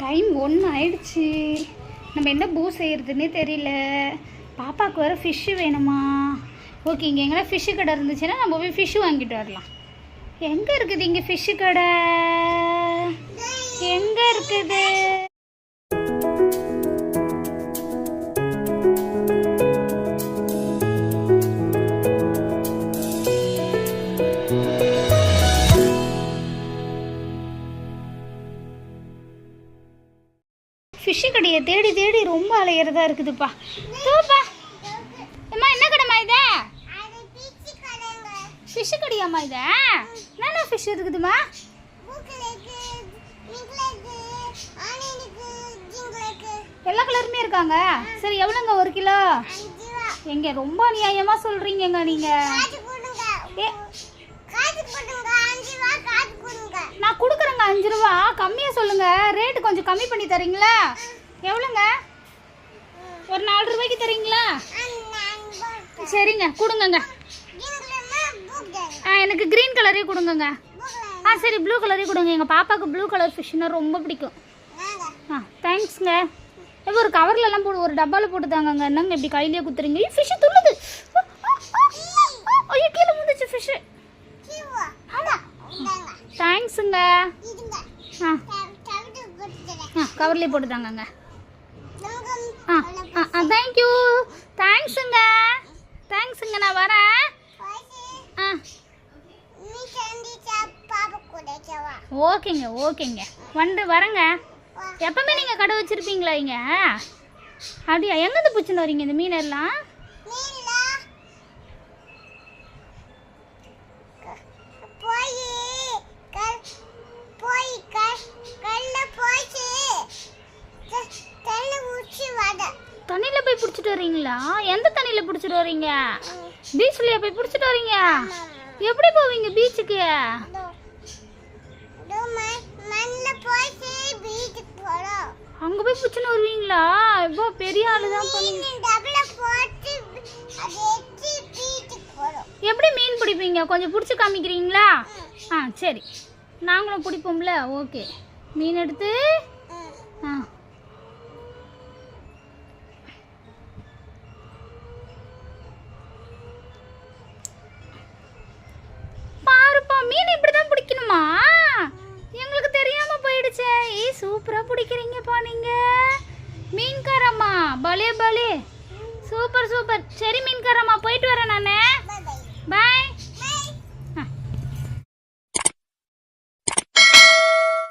Time 1 ஆயிடுச்சு. நம்ம என்ன பூ செய்கிறதுன்னே தெரியல. பாப்பாவுக்கு வேறு ஃபிஷ்ஷு வேணுமா? ஓகே, இங்கே எங்கன்னா ஃபிஷ்ஷு கடை இருந்துச்சுன்னா நம்ம போய் ஃபிஷ்ஷு வாங்கிட்டு வரலாம். எங்கே இருக்குது இங்கே ஃபிஷ்ஷு கடை? எங்கே இருக்குது? ஃபிஷ்ஷு கடையை தேடி தேடி ரொம்ப அலையிறதா இருக்குதுப்பா. தோப்பா அம்மா, என்ன கடைமா இது? ஃபிஷ்ஷு கடையாம்மா இது? என்னென்ன ஃபிஷ் இருக்குதுமா? எல்லா கலருமே இருக்காங்க. சரி, எவ்வளோங்க 1 கிலோ? எங்க ரொம்ப அநியாயமாக சொல்கிறீங்கங்க நீங்கள். நான் கொடுக்குறேங்க 5 ரூபா. கம்மியாக சொல்லுங்கள், ரேட்டு கொஞ்சம் கம்மி பண்ணி தரீங்களா? எவ்வளோங்க? ஒரு 4 ரூபாய்க்கு தரீங்களா? சரிங்க, கொடுங்கங்க. எனக்கு க்ரீன் கலரே கொடுங்கங்க. சரி, ப்ளூ கலரே கொடுங்க. எங்கள் பாப்பாவுக்கு ப்ளூ கலர் ஃபிஷ்னா ரொம்ப பிடிக்கும். தேங்க்ஸுங்க. இப்போ ஒரு கவர்லலாம் போட்டு ஒரு டப்பாவில் போட்டு தாங்கங்க. என்னங்க இப்படி கையிலேயே குத்துறீங்க? ஃபிஷ்ஷு துள்ளுது. ஐயோ, கீழே முந்துச்சு ஃபிஷ்ஷு. ஆமாம், தேங்க்ஸுங்க. கவர்லேயே போட்டு தாங்கங்க. தேங்க்யூ. தேங்க்ஸுங்க. தேங்க்ஸுங்க, நான் வரேன். ஓகேங்க ஓகேங்க, வரேங்க. எப்பவுமே நீங்கள் கடை வச்சுருப்பீங்களா இங்கே? அப்படியா? எங்கேருந்து பிடிச்சின்னு வரீங்க இந்த மீனெல்லாம்? தண்ணியில் போய் பிடிச்சிட்டு வரீங்களா? எந்த தண்ணியில் பிடிச்சிட்டு வரீங்க? பீச்லையா போய் பிடிச்சிட்டு வரீங்க? எப்படி போவீங்க பீச்சுக்கு? அங்கே போய் பிடிச்சின்னு வருவீங்களா? இப்போ பெரிய ஆளு தான். எப்படி மீன் பிடிப்பீங்க? கொஞ்சம் பிடிச்சி காமிக்கிறீங்களா? சரி, நாங்களும் பிடிப்போம்ல. ஓகே, மீன் எடுத்து பாருப்பா. மீன் இப்படி தான் பிடிக்கணுமா? எங்களுக்கு தெரியாம போயிடுச்சே. சூப்பராக பிடிக்கிறீங்கப்பா நீங்கள். மீன்காரம்மா, பலே பலே, சூப்பர் சூப்பர். சரி மீன்காரம்மா, போயிட்டு வரேன் நான். பாய்.